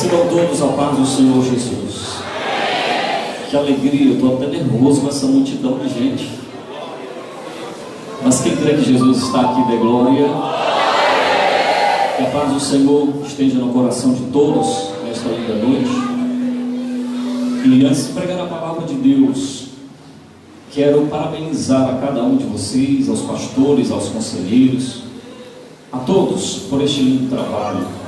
Recebam todos a paz do Senhor Jesus. Que alegria, eu estou até nervoso com essa multidão de gente. Mas quem crê que Jesus está aqui, dê glória. Que a paz do Senhor esteja no coração de todos nesta linda noite. E antes de pregar a palavra de Deus, quero parabenizar a cada um de vocês, aos pastores, aos conselheiros, a todos por este lindo trabalho.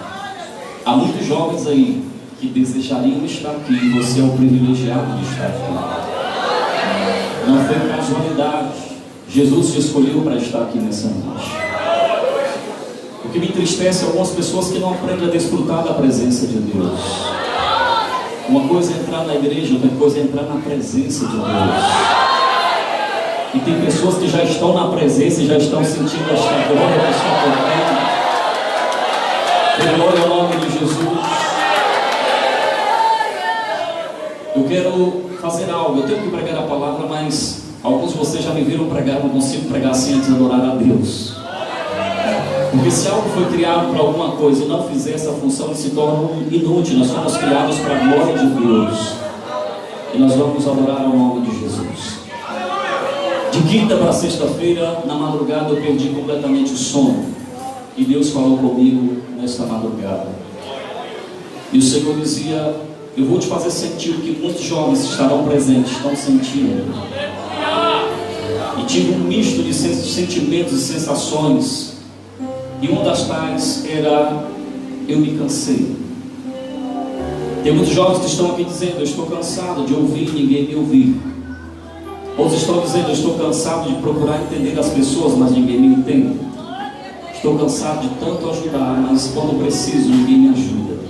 Há muitos jovens aí que desejariam estar aqui e você é o privilegiado de estar aqui. Não foi casualidade, Jesus te escolheu para estar aqui nessa noite. O que me entristece é algumas pessoas que não aprendem a desfrutar da presença de Deus. Uma coisa é entrar na igreja, outra coisa é entrar na presença de Deus. E tem pessoas que já estão na presença e já estão sentindo esta glória que está correndo. Glória ao nome de Jesus. Eu quero fazer algo, eu tenho que pregar a palavra, mas alguns de vocês já me viram pregar, eu não consigo pregar sem antes adorar a Deus. Porque se algo foi criado para alguma coisa e não fizer essa função, ele se torna inútil. Nós fomos criados para a glória de Deus. E nós vamos adorar ao nome de Jesus. De quinta para sexta-feira, na madrugada, eu perdi completamente o sono. E Deus falou comigo nesta madrugada. E o Senhor dizia: eu vou te fazer sentir o que muitos jovens estarão presentes, estão sentindo. E tive um misto de sentimentos e sensações. E uma das tais era: eu me cansei. Tem muitos jovens que estão aqui dizendo: eu estou cansado de ouvir e ninguém me ouvir. Outros estão dizendo: eu estou cansado de procurar entender as pessoas, mas ninguém me entende. Estou cansado de tanto ajudar, mas quando preciso ninguém me ajuda.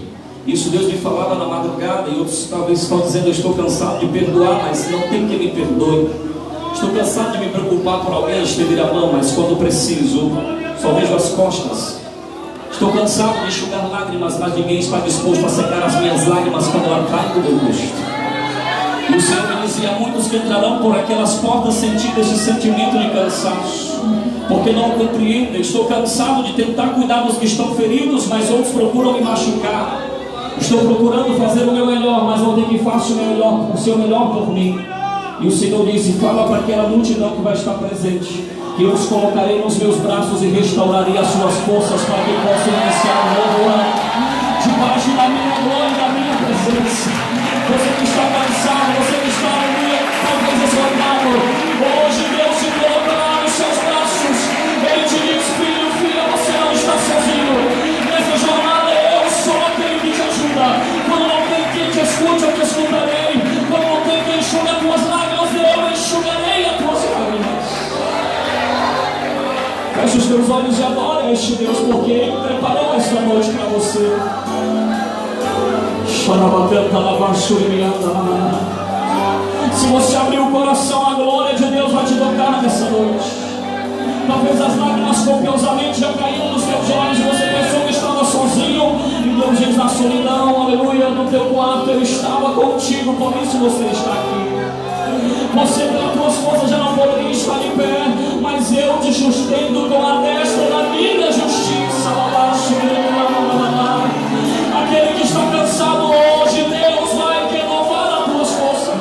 Isso Deus me falava na madrugada. E outros talvez estão dizendo: eu estou cansado de perdoar, mas não tem quem me perdoe. Estou cansado de me preocupar por alguém, estender a mão, mas quando preciso só vejo as costas. Estou cansado de enxugar lágrimas, mas ninguém está disposto a secar as minhas lágrimas quando ela cai do meu rosto. E o Senhor me dizia: muitos que entrarão por aquelas portas sentindo esse sentimento de cansaço, porque não compreendem. Estou cansado de tentar cuidar dos que estão feridos, mas outros procuram me machucar. Estou procurando fazer o meu melhor, mas não tem quem faça o seu melhor por mim. E o Senhor disse: fala para aquela multidão que vai estar presente, que eu os colocarei nos meus braços e restaurarei as suas forças para que possam iniciar um novo ano, debaixo da minha glória e da minha presença. Você que está cansado, você que está talvez exortado, hoje Deus te colocará nos seus braços. Ele te diz: filho, filha, você não está sozinho. Nessa jornada eu sou aquele que te ajuda. Quando não tem quem te escute, eu te escutarei. Quando não tem quem enxugue as tuas lágrimas, eu enxugarei as tuas lágrimas. Feche os teus olhos e adora este Deus, porque Ele preparou esta noite para você. Se você abrir o coração, a glória de Deus vai te tocar nessa noite. Talvez as lágrimas copiosamente já caíram dos teus olhos e você pensou que estava sozinho. E Deus diz: na solidão, aleluia, no teu quarto eu estava contigo, por isso você está aqui. Você pelas tuas forças já não poderia estar de pé, mas eu te sustento com a destra da minha justiça. Aquele que está cansado hoje, Deus vai renovar as tuas forças.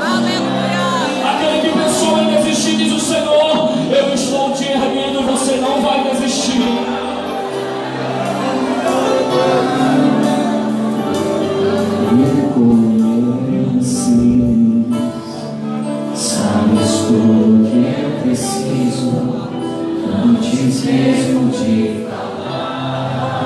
Aquele que pensou em desistir, diz o Senhor: eu estou te erguendo, você não vai desistir. Sabes tudo que eu preciso, antes mesmo de falar.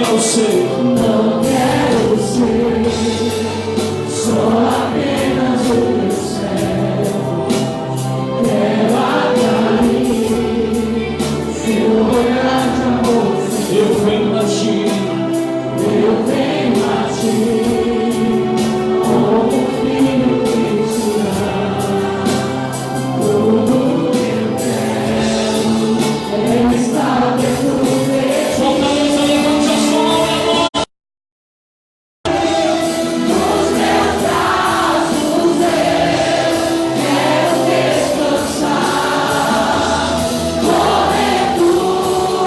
quero ser, não quero ser só apenas o teu servo. Quero atrair seu olhar de amor. eu venho a ti, Eu venho a ti, como filho que te ama. Tudo que eu quero é estar dentro dele. fortaleza, levante a sua mão agora. Nos meus braços eu quero descansar, correndo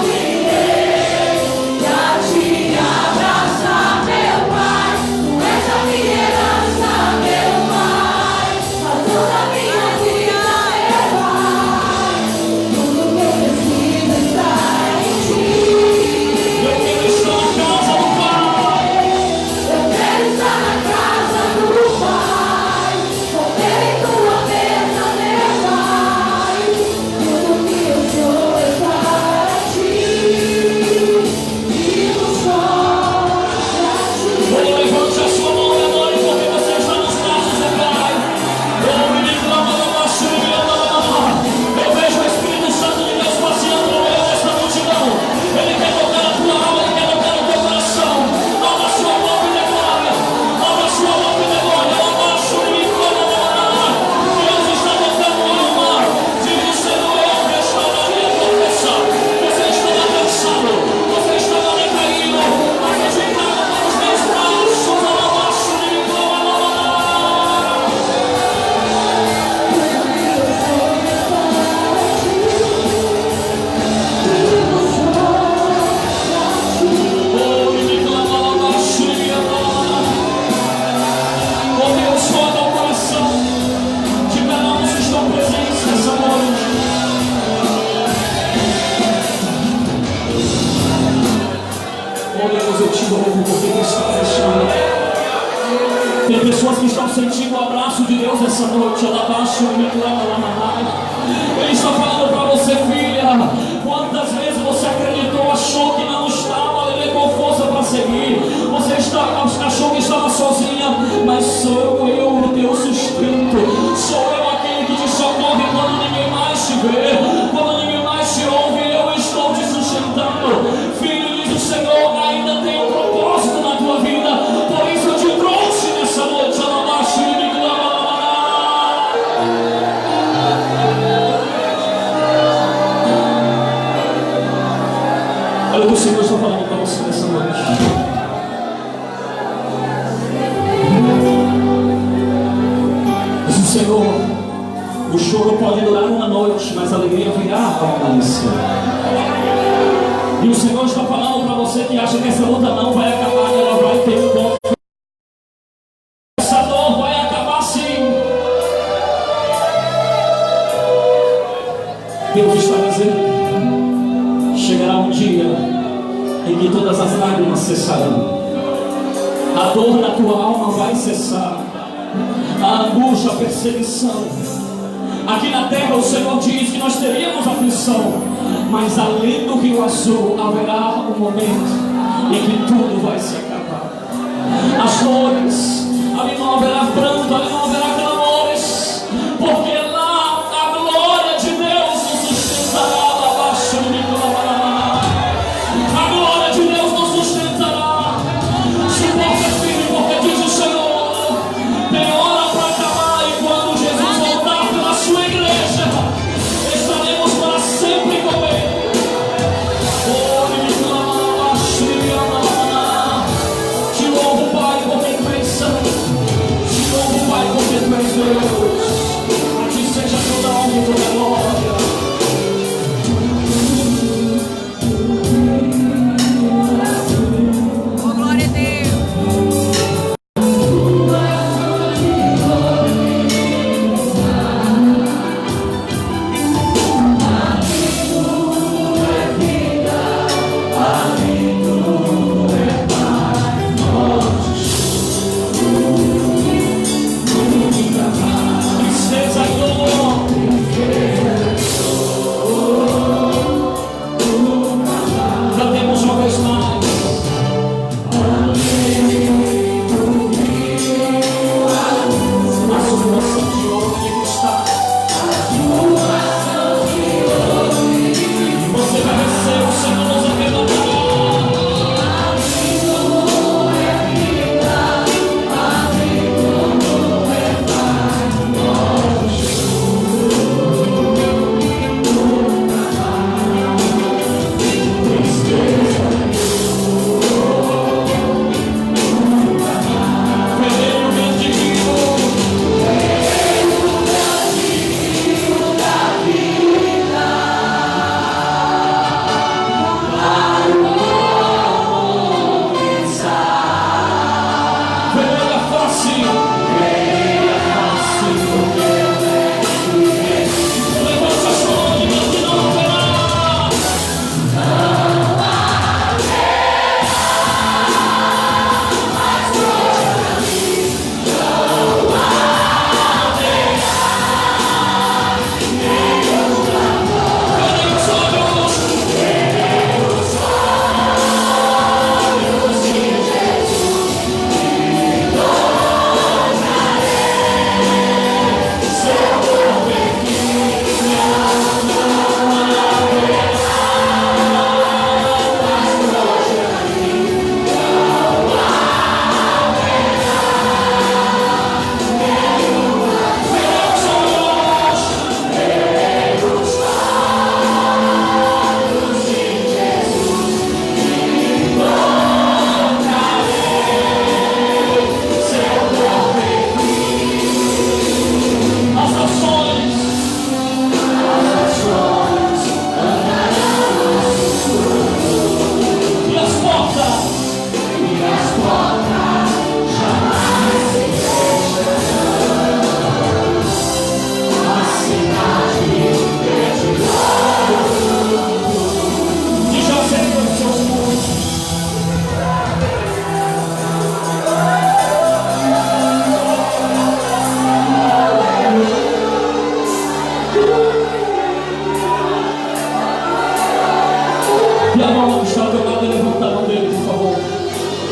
em Deus e a te abraçar, meu Pai. Tu és a minha herança, meu Pai, a toda a minha vida, meu Pai. Tudo que eu preciso está em ti. Eu quero estar na casa do Pai. Eu quero estar na casa do Pai, comer em tua mesa, meu Pai. Tudo que eu sou é para ti, e não só para ti. Levante a sua mão agora, porque você está nos braços do Pai. Eu vejo o Espírito Santo de Deus passeando no meio desta multidão. Ele quer tocar a tua alma, ele quer tocar o teu coração. Abra a sua boca e declare. Abra a sua boca e declare. Deus está tocando a alma. Diz, Senhor, eu restaurarei a tua força. Você estava cansado, você estava decaído, mas você estava para os meus braços. Oh Deus, toca o coração de cada um que estão presentes nessa noite. Oh Deus, eu te louvo porque tu está fechando. Tem pessoas que estão sentindo o abraço de Deus essa noite. Ele está falando para você, filha. Quantas vezes você acreditou, achou que não estava, levou força para seguir. Você achou que estava sozinha, mas sou eu o teu sustento. Sou eu aquele que te socorre quando ninguém mais te vê, quando ninguém mais te ouve. Eu estou te sustentando. Filho, diz o Senhor, ainda tem um propósito na tua vida. Por isso eu te trouxe nessa noite. Olha o que o Senhor está falando para você nessa noite. Diz o Senhor, o choro pode durar uma noite, mas a alegria virá ao amanhecer. E o Senhor está falando para você que acha que essa luta não vai acabar, que ela vai ter um ponto. Essa dor vai acabar sim. Deus está dizendo, chegará um dia em que todas as lágrimas cessarão. A dor na tua alma vai cessar. A angústia, a perseguição. Aqui na terra o Senhor diz que nós teríamos aflição, mas além do rio azul haverá um momento em que tudo vai se acabar. As dores, ali não haverá pranto, ali não haverá clamores, porque lá a glória de Deus nos sustentará. Abaixo de mim, a glória de Deus nos sustentará. Suporta, filho, porque diz o Senhor, tem hora para acabar, e quando Jesus voltar pela sua igreja, estaremos para sempre com Ele. Te louvo, Pai, porque tu és santo.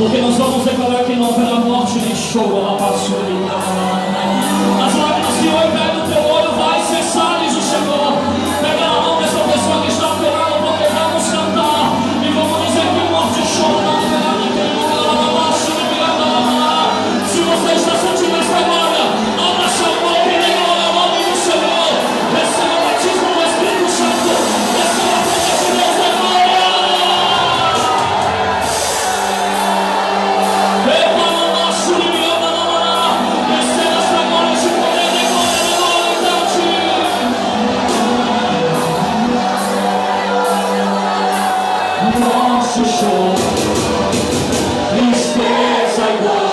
Porque nós vamos declarar que não haverá morte nem choro. As lágrimas que hoje caem do teu olho vai cessar, diz o Senhor. Pega na mão dessa pessoa que está orando, porque vamos cantar e vamos dizer que morte e choro não haverá naquele lugar. Se você está sentindo esta glória, abra sua boca e declara o nome do Senhor. Receba o batismo do Espírito Santo. Receba a presença de Deus da glória. Receba esta glória de poder, de glória, de glória. Nosso choro, tristeza e dor.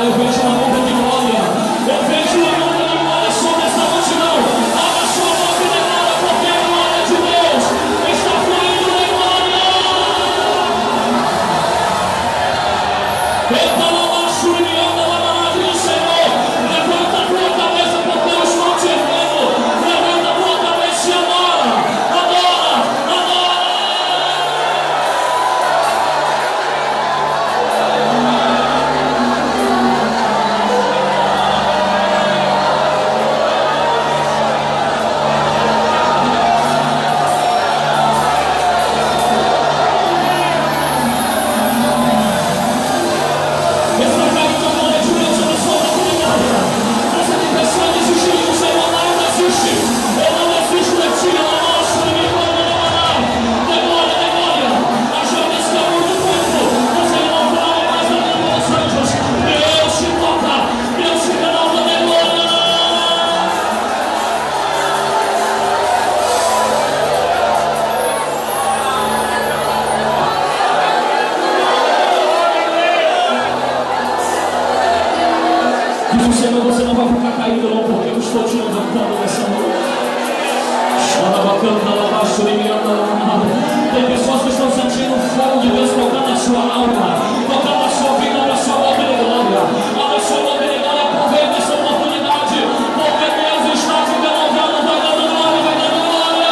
Eu vejo uma onda de glória. Eu vejo uma onda de glória sobre essa multidão. Abra sua boca e declara, porque a glória de Deus está fluindo em glória. Eu falo abaixo e me anda lá na nave do Senhor. Levanta a tua cabeça, porque eu estou te vendo. Levanta a tua cabeça e adora. Adora, adora. Senhor, você não vai ficar caído não, porque eu estou te levantando nessa noite. Tem pessoas que estão sentindo o fogo de Deus tocando a sua alma, tocando a sua vida, abra sua boca de glória. Abra sua boca de glória, aproveita essa oportunidade, porque Deus está te renovando, vai dando glória, vai dando glória.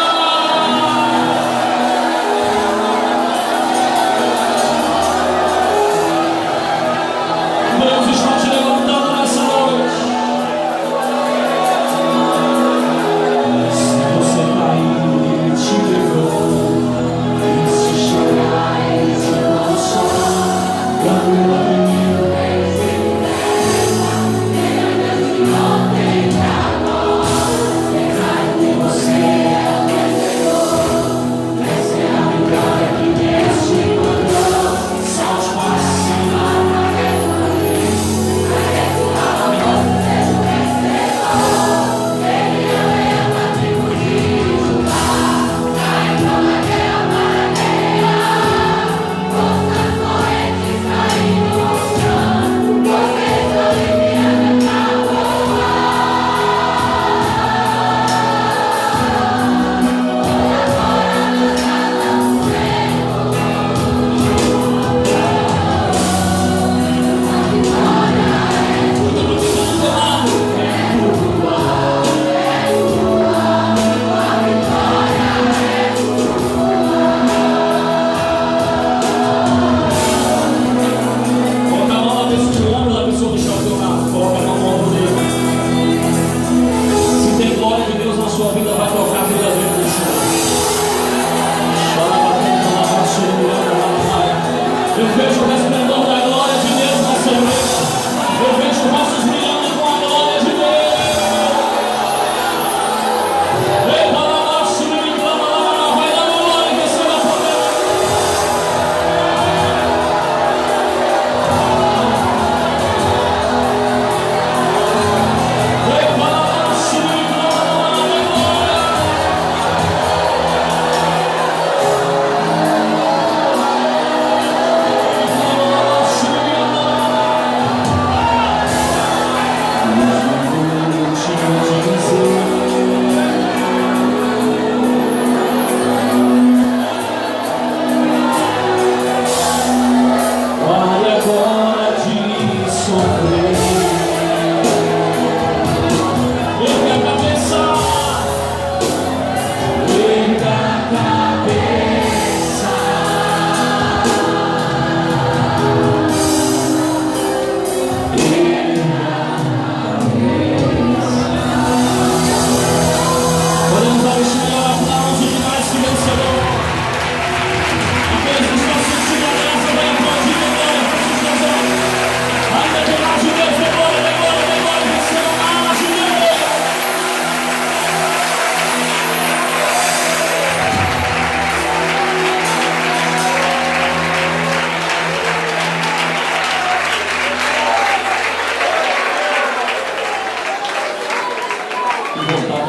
Deus está te levantando nessa noite. Se você cair, Ele te levanta. E se chorar, Ele te consola.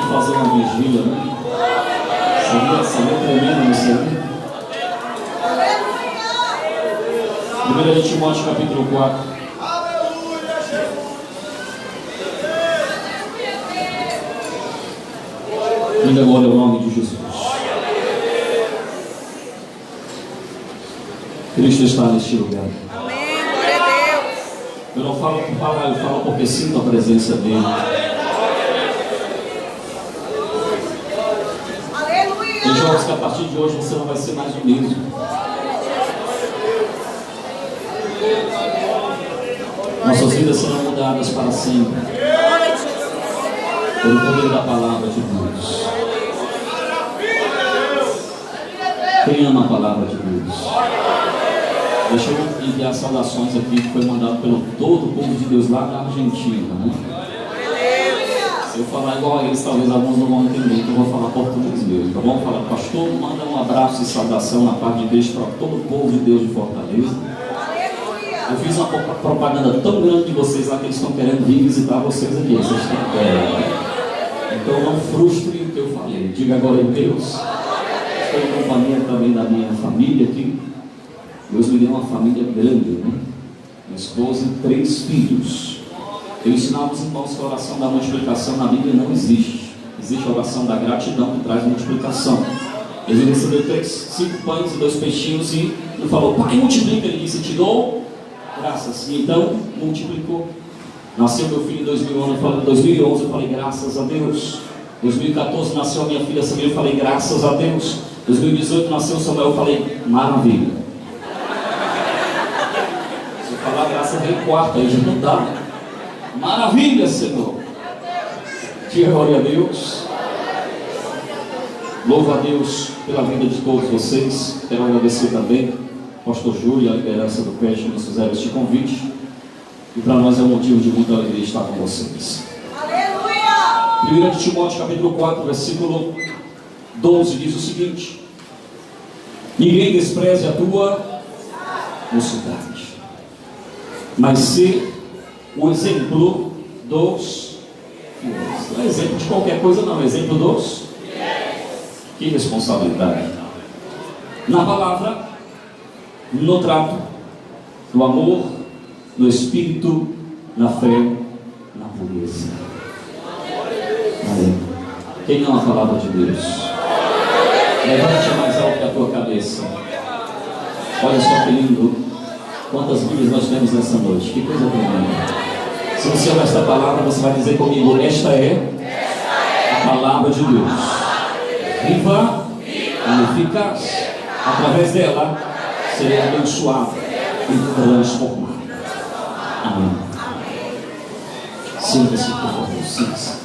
fazer uma vigília, né? Seria tremendo, não seria? 1 Timóteo capítulo 4. Ainda agora é o nome de Jesus. Cristo está neste lugar. Amém, glória a Deus. Eu não falo por falar, eu falo porque sinto a presença dele. Aleluia. Tem jogos que a partir de hoje você não vai ser mais o mesmo. Nossas vidas serão mudadas para sempre. Pelo poder da palavra de Deus. Quem ama a palavra de Deus? Deixa eu enviar saudações aqui que foi mandado pelo todo o povo de Deus lá da Argentina, né? Se eu falar igual a eles, talvez alguns não vão entender, então eu vou falar português mesmo, tá bom? Fala, pastor, manda um abraço e saudação na parte de Deus para todo o povo de Deus de Fortaleza. Eu fiz uma propaganda tão grande de vocês lá que eles estão querendo vir visitar vocês aqui. Vocês estão então não frustre o que eu falei. Diga agora em Deus. Estou em companhia também da minha família aqui. Deus me deu uma família grande, né? Minha esposa e 3 filhos. Eu ensinava os irmãos que a oração da multiplicação na Bíblia não existe. Existe a oração da gratidão que traz multiplicação. Ele recebeu 5 pães e 2 peixinhos e ele falou, pai, multiplica. Ele disse, te dou graças. E então multiplicou. Nasceu meu filho em 2011, eu falei, graças a Deus. 2014 nasceu a minha filha Samira, eu falei, graças a Deus. 2018 nasceu o Samuel, eu falei, maravilha. Se eu falar graças, vem quarto, aí já não dá. Maravilha, Senhor. Diga glória a Deus. Louvo a Deus pela vida de todos vocês. Quero agradecer também ao pastor Júlio e a liderança do PET que nos fizeram este convite. E para nós é um motivo de muita alegria estar com vocês. Aleluia! 1 Timóteo capítulo 4, versículo 12 diz o seguinte: ninguém despreze a tua mocidade, mas ser o exemplo dos fiéis. Não é exemplo de qualquer coisa, não, é exemplo dos fiéis. Que responsabilidade! Na palavra, no trato, no amor, no espírito, na fé, na pureza. Amém. Quem ama a palavra de Deus? Levante mais alto que a tua cabeça. Olha só que lindo. Quantas Bíblias nós temos nessa noite. Que coisa tremenda. Se você ama esta palavra, você vai dizer comigo: esta é a palavra de Deus. Viva e eficaz. Através dela, serei abençoado e transformado. Amém. Sinta-se, por favor, sinta-se.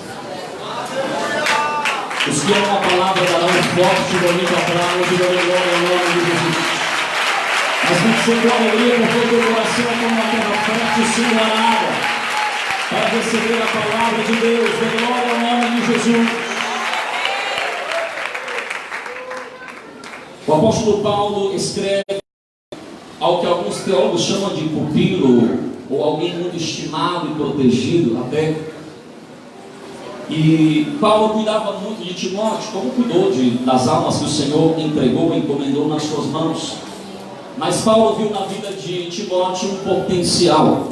Os que amam a palavra darão um forte e bonito aplauso e glória em nome de Jesus. Mas tem que ser com alegria, porque o teu coração é como uma terra fértil sem arada, para receber a palavra de Deus. Glória ao nome de Jesus. O apóstolo Paulo escreve ao que alguns teólogos chamam de pupilo, ou alguém muito estimado e protegido até. E Paulo cuidava muito de Timóteo, como cuidou das almas que o Senhor entregou e encomendou nas suas mãos. Mas Paulo viu na vida de Timóteo um potencial.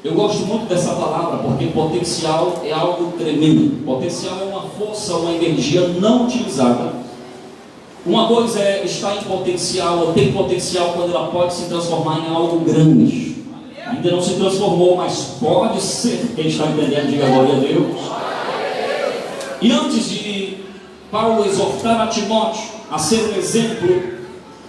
Eu gosto muito dessa palavra, porque potencial é algo tremendo. Potencial é uma força, uma energia não utilizada. Uma coisa é estar em potencial, ou tem potencial quando ela pode se transformar em algo grande. Ainda não se transformou, mas pode ser. Quem está entendendo, diga glória a Deus. E antes de Paulo exortar a Timóteo a ser um exemplo,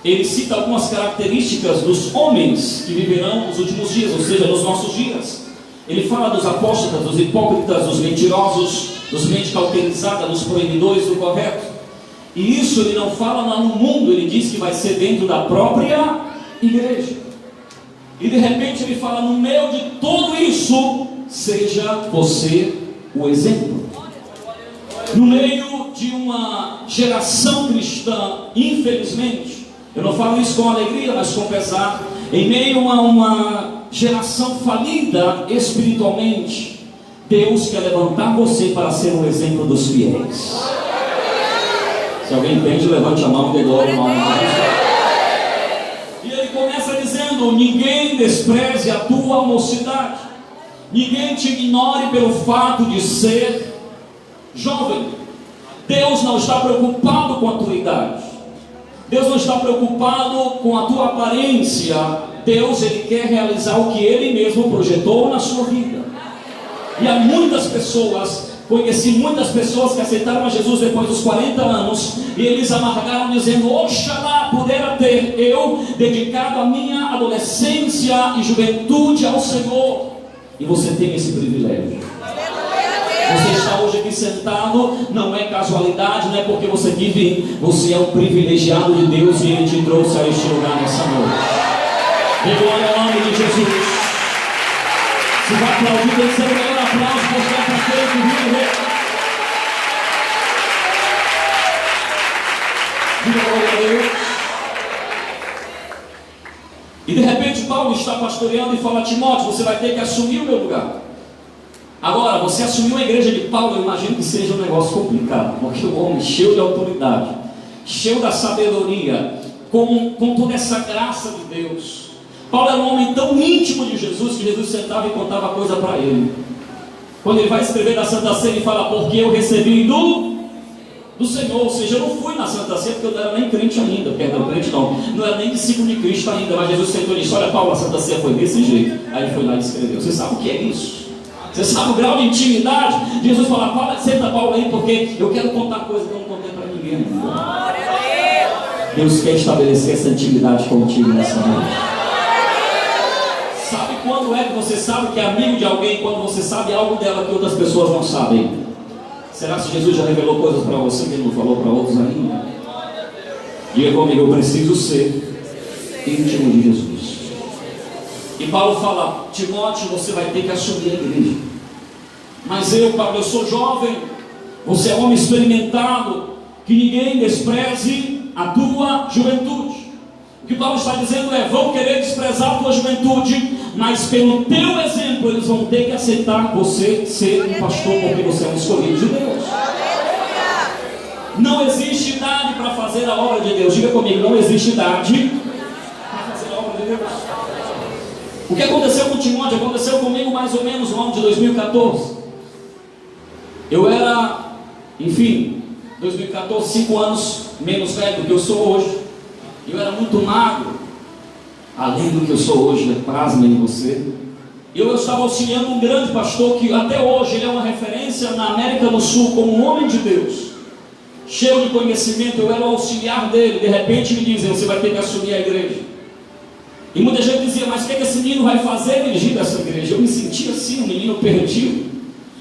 ele cita algumas características dos homens que viverão nos últimos dias, ou seja, nos nossos dias. Ele fala dos apóstatas, dos hipócritas, dos mentirosos, dos mentes cauterizadas, dos proibidores do correto. E isso ele não fala lá no mundo, ele diz que vai ser dentro da própria igreja. E de repente ele fala: no meio de tudo isso, seja você o exemplo. No meio de uma geração cristã, infelizmente, eu não falo isso com alegria, mas com pesar, em meio a uma geração falida espiritualmente, Deus quer levantar você para ser um exemplo dos fiéis. Se alguém entende, levante a mão e dê glória ao nome de Jesus. E ele começa dizendo: ninguém despreze a tua mocidade, ninguém te ignore pelo fato de ser jovem. Deus não está preocupado com a tua idade, Deus não está preocupado com a tua aparência. Deus, Ele quer realizar o que Ele mesmo projetou na sua vida. E há muitas pessoas, conheci muitas pessoas que aceitaram a Jesus depois dos 40 anos, e eles amargaram dizendo: oxalá pudera ter eu dedicado a minha adolescência e juventude ao Senhor. E você tem esse privilégio. Você está hoje aqui sentado, não é casualidade, não é porque você quis vir. Você é um privilegiado de Deus e Ele te trouxe a este lugar nessa noite. Dê glória ao nome de Jesus. Se vai aplaudir, tem que ser o melhor aplauso, porque é para aquele que vive. Diga glória a Deus. E de repente Paulo está pastoreando e fala: Timóteo, você vai ter que assumir o meu lugar. Agora, você assumiu a igreja de Paulo, eu imagino que seja um negócio complicado, porque o homem cheio de autoridade, cheio da sabedoria, com toda essa graça de Deus. Paulo era um homem tão íntimo de Jesus, que Jesus sentava e contava coisa para ele. Quando ele vai escrever da Santa Ceia, ele fala: porque eu recebi do Senhor. Ou seja, eu não fui na Santa Ceia porque eu não era nem crente ainda, perdão, crente não era nem discípulo de Cristo ainda, mas Jesus sentou e disse: olha Paulo, a Santa Ceia foi desse jeito. Aí ele foi lá e escreveu. Você sabe o que é isso? Você sabe o grau de intimidade? Jesus fala: senta Paulo aí, porque eu quero contar coisa que eu não contei para ninguém. Deus quer estabelecer essa intimidade contigo nessa noite. Sabe quando é que você sabe que é amigo de alguém? Quando você sabe algo dela que outras pessoas não sabem. Será que Jesus já revelou coisas para você que ele não falou para outros ainda? Diga comigo: eu preciso ser íntimo de Jesus. E Paulo fala: Timóteo, você vai ter que assumir a igreja. Mas eu, Paulo, eu sou jovem, você é homem experimentado, que ninguém despreze a tua juventude. O que Paulo está dizendo é: vão querer desprezar a tua juventude, mas pelo teu exemplo eles vão ter que aceitar você ser um pastor, porque você é um escolhido de Deus. Não existe idade para fazer a obra de Deus. Diga comigo: não existe idade para fazer a obra de Deus. O que aconteceu com Timóteo aconteceu comigo mais ou menos no ano de 2014. Eu era, 2014, 5 anos menos velho do que eu sou hoje. Eu era muito magro, além do que eu sou hoje, pasmem você. Eu estava auxiliando um grande pastor que até hoje ele é uma referência na América do Sul como um homem de Deus, cheio de conhecimento. Eu era o auxiliar dele. De repente me dizem: você vai ter que assumir a igreja. E muita gente dizia: mas o que esse menino vai fazer dirigindo essa igreja? Eu me sentia assim, um menino perdido.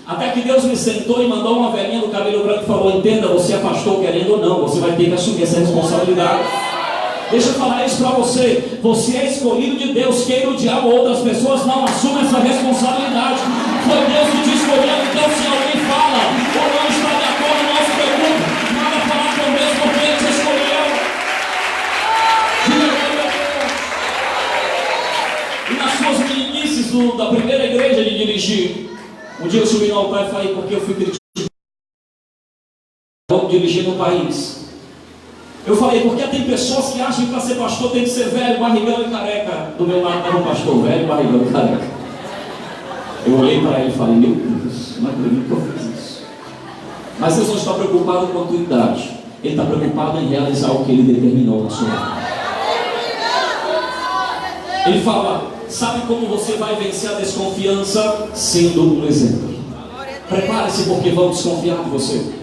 Até que Deus me sentou e mandou uma velhinha do cabelo branco e falou: entenda, você é pastor querendo ou não, você vai ter que assumir essa responsabilidade. Deixa eu falar isso para você: você é escolhido de Deus, queira o diabo ou outras pessoas, não assumam essa responsabilidade. Foi Deus que te escolheu. Então, se alguém fala ou não está de acordo, não se preocupe, manda falar com Deus, porque Ele te escolheu. E nas suas meninices da primeira igreja de dirigir, um dia eu subi no altar e falei: porque eu fui criticado dirigir no país. Eu falei: porque tem pessoas que acham que para ser pastor tem que ser velho, barrigão e careca. Do meu lado estava um pastor velho, barrigão e careca. Eu olhei para ele e falei: meu Deus, não acredito que eu fiz isso. Mas Deus não está preocupado com a tua idade. Ele está preocupado em realizar o que Ele determinou na sua vida. Ele fala: sabe como você vai vencer a desconfiança? Sendo um exemplo. Prepare-se, porque vão desconfiar de você.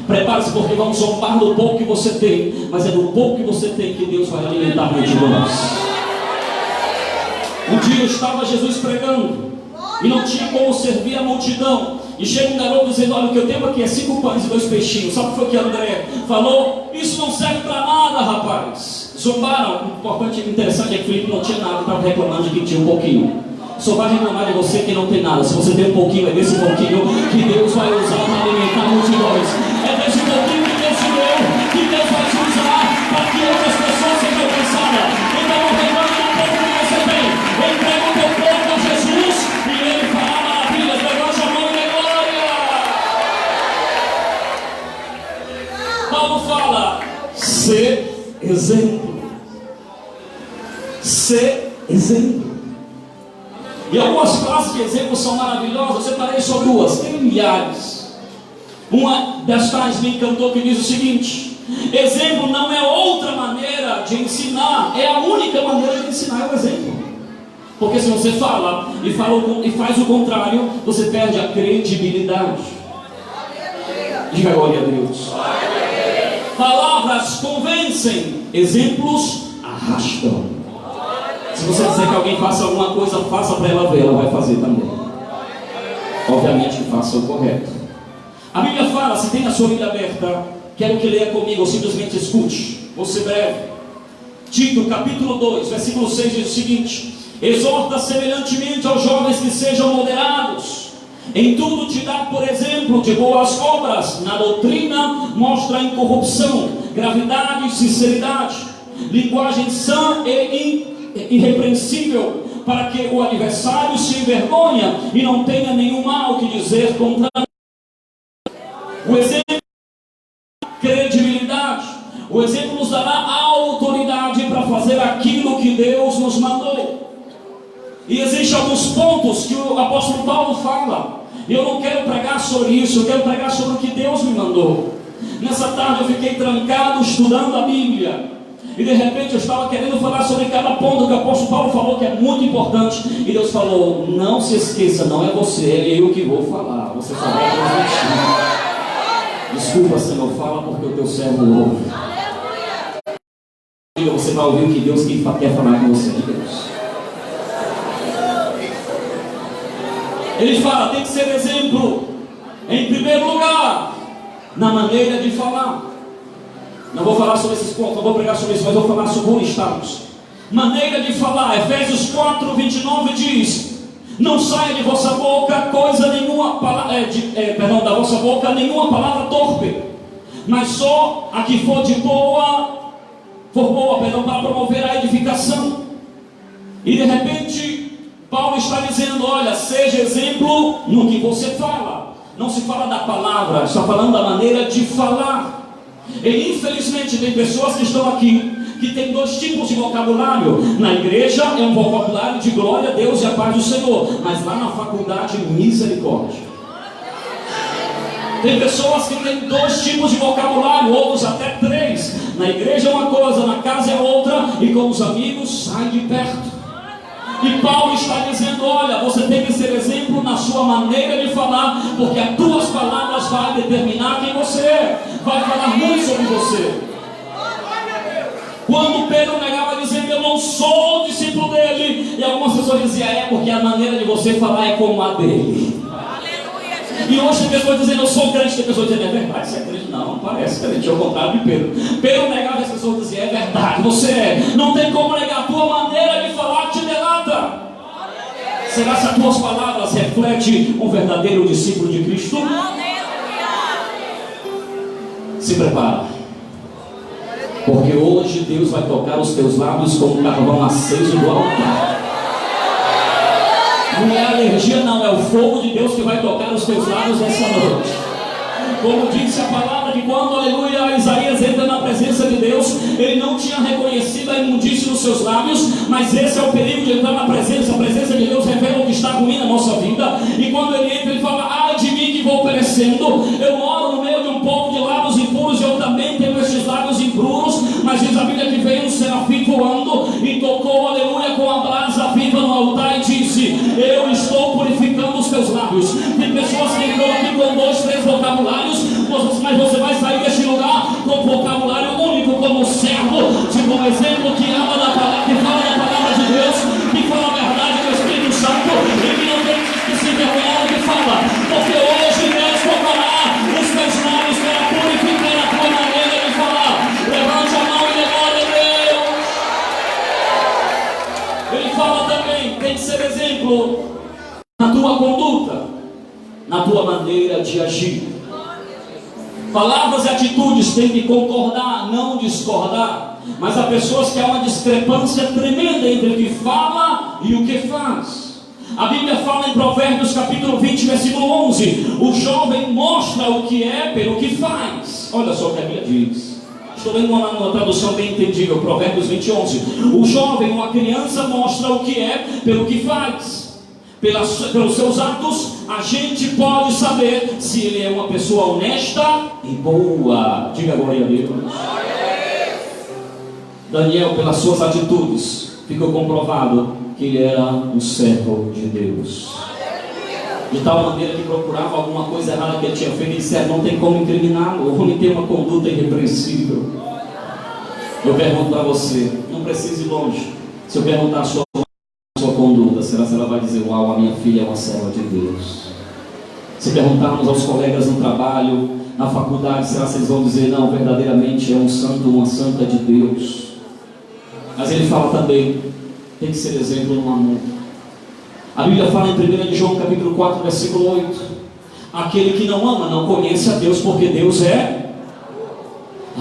Prepare-se, porque vão zombar do pouco que você tem. Mas é do pouco que você tem que Deus vai alimentar multidões. Um dia estava Jesus pregando e não tinha como servir a multidão. E chega um garoto dizendo: olha, o que eu tenho aqui é 5 pães e 2 peixinhos. Sabe o que foi que André falou? Isso não serve para nada, rapaz. Zombaram. O importante e interessante é que Felipe não tinha nada, estava reclamando de que tinha um pouquinho. Só vai reclamar de você que não tem nada. Se você tem um pouquinho, é desse pouquinho que Deus vai usar para alimentar multidões. É desse pouquinho que Deus te deu, que Deus vai te usar para que outras pessoas sejam alcançadas. Então não reclame do pouco que você tem. Entrega o teu pouco a Jesus e Ele fará maravilhas. Levante a mão e Paulo fala: ser exemplo. Ser exemplo. E algumas frases de exemplo são maravilhosas. Eu separei só duas, tem milhares. Uma das tais me encantou, que diz o seguinte: exemplo não é outra maneira de ensinar, é a única maneira de ensinar, é o exemplo. Porque se você fala e faz o contrário, você perde a credibilidade. Diga glória a Deus. Palavras convencem, exemplos arrastam. Se você dizer que alguém faça alguma coisa, faça para ela ver, ela vai fazer também. Obviamente que faça o correto. A Bíblia fala, se tem a sua Bíblia aberta, quero que leia comigo ou simplesmente escute. Vou ser breve. Tito, capítulo 2, versículo 6 diz o seguinte: exorta semelhantemente aos jovens que sejam moderados, em tudo te dá por exemplo de boas obras, na doutrina mostra a incorrupção, gravidade e sinceridade, linguagem sã e irrepreensível, para que o adversário se envergonhe e não tenha nenhum mal que dizer contra o exemplo. Credibilidade. O exemplo nos dará a autoridade para fazer aquilo que Deus nos mandou. E existem alguns pontos que o apóstolo Paulo fala. Eu não quero pregar sobre isso, eu quero pregar sobre o que Deus me mandou. Nessa tarde eu fiquei trancado estudando a Bíblia. E de repente eu estava querendo falar sobre cada ponto que o apóstolo Paulo falou, que é muito importante. E Deus falou: não se esqueça, não é você, é eu que vou falar. Você só vai transmitir. Desculpa, Senhor, fala porque o teu servo ouve. Você vai ouvir o que Deus quer falar com você. Deus. Ele fala, tem que ser exemplo. Em primeiro lugar, na maneira de falar. Não vou falar sobre esses pontos, não vou pregar sobre isso, mas vou falar sobre um status. Maneira de falar. Efésios 4, 29 diz: não saia de vossa boca coisa nenhuma, da vossa boca nenhuma palavra torpe, mas só a que for boa, para promover a edificação. E de repente, Paulo está dizendo: olha, seja exemplo no que você fala. Não se fala da palavra, está falando da maneira de falar. E infelizmente tem pessoas que estão aqui que tem dois tipos de vocabulário. Na igreja é um vocabulário de glória a Deus e a paz do Senhor, mas lá na faculdade, misericórdia. Tem pessoas que têm dois tipos de vocabulário, outros até três. Na igreja é uma coisa, na casa é outra, e com os amigos sai de perto. E Paulo está dizendo: olha, você tem que ser exemplo na sua maneira de falar, porque as tuas palavras vão determinar quem você é, vai falar muito sobre você. Quando Pedro negava, dizendo: eu não sou discípulo dele, e algumas pessoas diziam: é porque a maneira de você falar é como a dele. E hoje tem pessoas dizendo: eu sou crente. Tem pessoas dizendo: é verdade, você é crente? Não parece crente, é o contrário de Pedro. Pedro negava e as pessoas diziam: é verdade, você é. Não tem como negar, a tua maneira de falar te delata. Será que as tuas palavras refletem um verdadeiro discípulo de Cristo? Se prepara, porque hoje Deus vai tocar os teus lábios como um carvão aceso do altar. Não é alergia, não, é o fogo de Deus que vai tocar os teus lábios nessa noite. Como disse a palavra, que quando, aleluia, Isaías entra na presença de Deus, ele não tinha reconhecido a imundície nos seus lábios, mas esse é o perigo de entrar na presença. A presença de Deus revela o que está ruim na nossa vida, e quando ele entra, ele fala: ai de mim que vou perecendo, eu moro no meio de um povo de lábios impuros, eu também tenho estes lábios impuros. Mas diz a Bíblia que veio um serafim voando e tocou, aleluia, com a brasa viva no altar e disse: eu estou purificando os teus lábios. Tem pessoas que entram aqui com 2, 3 vocabulários, mas você vai sair deste lugar com vocabulário único, como servo, tipo um exemplo que ama da palavra, que fala da palavra de Deus, que fala a verdade do Espírito Santo, e que não tem que se envergonhar do que fala, porque hoje Deus tocará os teus lábios para purificar a tua maneira de falar. Levante a mão e dê glória a Deus. Ele fala também: tem que ser exemplo na tua conduta, na tua maneira de agir. Palavras e atitudes têm que concordar, não discordar. Mas há pessoas que há uma discrepância tremenda entre o que fala e o que faz. A Bíblia fala em Provérbios capítulo 20, versículo 11: o jovem mostra o que é pelo que faz. Olha só o que a Bíblia diz: Estou lendo uma tradução bem entendível, Provérbios 20:11. O jovem ou a criança mostra o que é pelo que faz. Pelos seus atos, a gente pode saber se ele é uma pessoa honesta e boa. Diga glória a Deus. Daniel, pelas suas atitudes, ficou comprovado que ele era um servo de Deus. De tal maneira que procurava alguma coisa errada que ele tinha feito e disseram: não tem como incriminá-lo, o homem tem uma conduta irrepreensível. Eu pergunto para você, não precisa ir longe. Se eu perguntar a sua conduta, será que ela vai dizer: uau, a minha filha é uma serva de Deus? Se perguntarmos aos colegas no trabalho, na faculdade, será que eles vão dizer: não, verdadeiramente é um santo, uma santa de Deus? Mas ele fala também, tem que ser exemplo no amor. A Bíblia fala em 1 João capítulo 4, versículo 8: aquele que não ama não conhece a Deus, porque Deus é...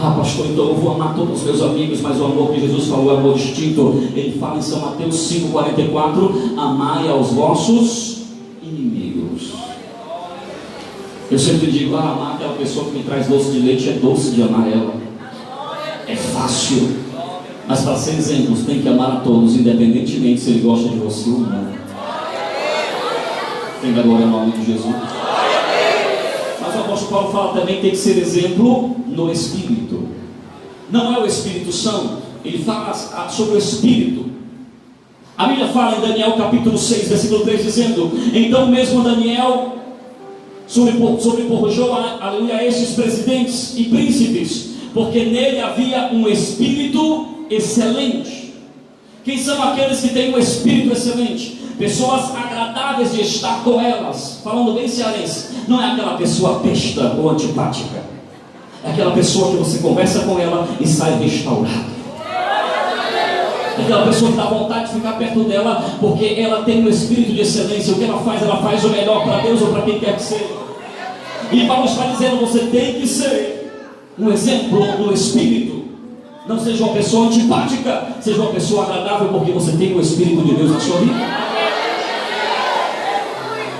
Ah, pastor, então eu vou amar todos os meus amigos, mas o amor que Jesus falou é amor distinto. Ele fala em São Mateus 5,44: amai aos vossos inimigos. Eu sempre digo: amar aquela pessoa que me traz doce de leite é doce de amar ela, é fácil. Mas para ser exemplos, tem que amar a todos, independentemente se ele gosta de você ou não. Tem glória no nome de Jesus. Mas o apóstolo Paulo fala também que tem que ser exemplo no Espírito. Não é o Espírito Santo, ele fala sobre o Espírito. A Bíblia fala em Daniel capítulo 6, versículo 3, dizendo: então mesmo Daniel sobrepujou a estes presidentes e príncipes, porque nele havia um Espírito excelente. Quem são aqueles que têm um Espírito excelente? Pessoas agradáveis de estar com elas. Falando bem cearense, não é aquela pessoa besta ou antipática, é aquela pessoa que você conversa com ela e sai restaurado. É aquela pessoa que dá vontade de ficar perto dela, porque ela tem um espírito de excelência. O que ela faz o melhor para Deus ou para quem quer que seja. E Paulo está dizendo: você tem que ser um exemplo no Espírito. Não seja uma pessoa antipática, seja uma pessoa agradável, porque você tem o Espírito de Deus na sua vida.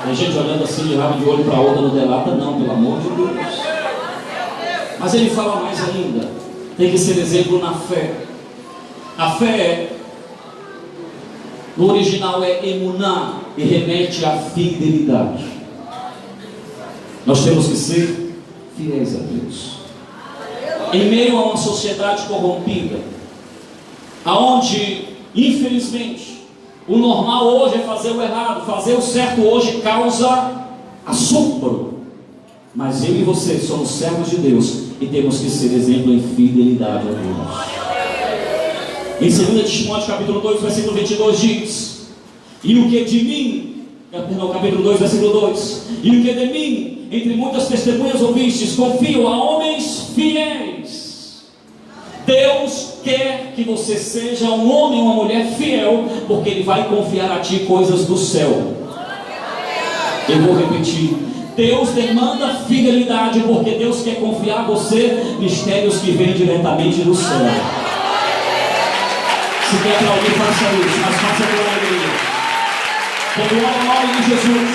Tem gente olhando assim de rabo de olho para a outra, não delata, não, pelo amor de Deus. Mas ele fala mais ainda: tem que ser exemplo na fé. A fé, no original, é emuná e remete à fidelidade. Nós temos que ser fiéis a Deus. Em meio a uma sociedade corrompida, aonde, infelizmente, o normal hoje é fazer o errado, fazer o certo hoje causa assombro. Mas eu e você somos servos de Deus e temos que ser exemplo em fidelidade a Deus. Em 2 Timóteo capítulo 2, versículo 22 diz: e o que de mim, capítulo 2, versículo 2: e o que de mim, entre muitas testemunhas ouvistes, confio a homens fiéis. Deus quer que você seja um homem ou uma mulher fiel, porque Ele vai confiar a ti coisas do céu. Eu vou repetir: Deus demanda fidelidade, porque Deus quer confiar a você mistérios que vêm diretamente do céu. Se quer para alguém, faça isso, mas faça com alegria. Com o nome de Jesus.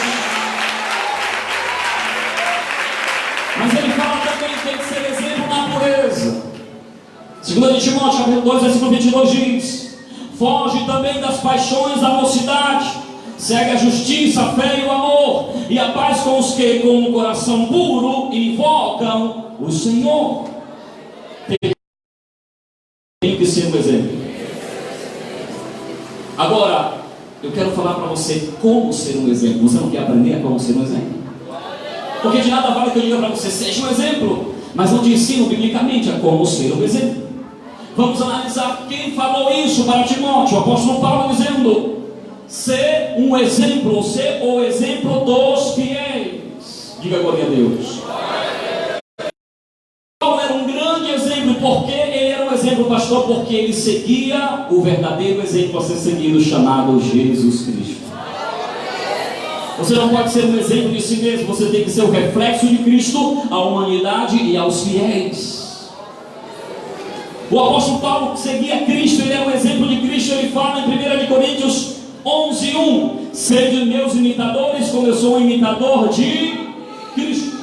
Mas ele fala também que tem que ser exemplo na pureza. 2 Timóteo capítulo 2, versículo 22 diz: foge também das paixões da mocidade, segue a justiça, a fé e o amor, e a paz com os que com o coração puro invocam o Senhor. Tem que ser um exemplo. Agora, eu quero falar para você como ser um exemplo. Você não quer aprender a como ser um exemplo? Porque de nada vale que eu diga para você: seja um exemplo, mas não te ensino biblicamente a como ser um exemplo. Vamos analisar quem falou isso para Timóteo. O apóstolo Paulo dizendo: ser um exemplo, ser o exemplo dos fiéis. Diga glória a Deus. Paulo era um grande exemplo. Porque ele era um exemplo, pastor? Porque ele seguia o verdadeiro exemplo a ser seguido, chamado Jesus Cristo. Você não pode ser um exemplo de si mesmo, você tem que ser o reflexo de Cristo à humanidade e aos fiéis. O apóstolo Paulo seguia Cristo, ele é um exemplo de Cristo. Ele fala em 1 Coríntios 11:1: sede meus imitadores, como eu sou um imitador de Cristo.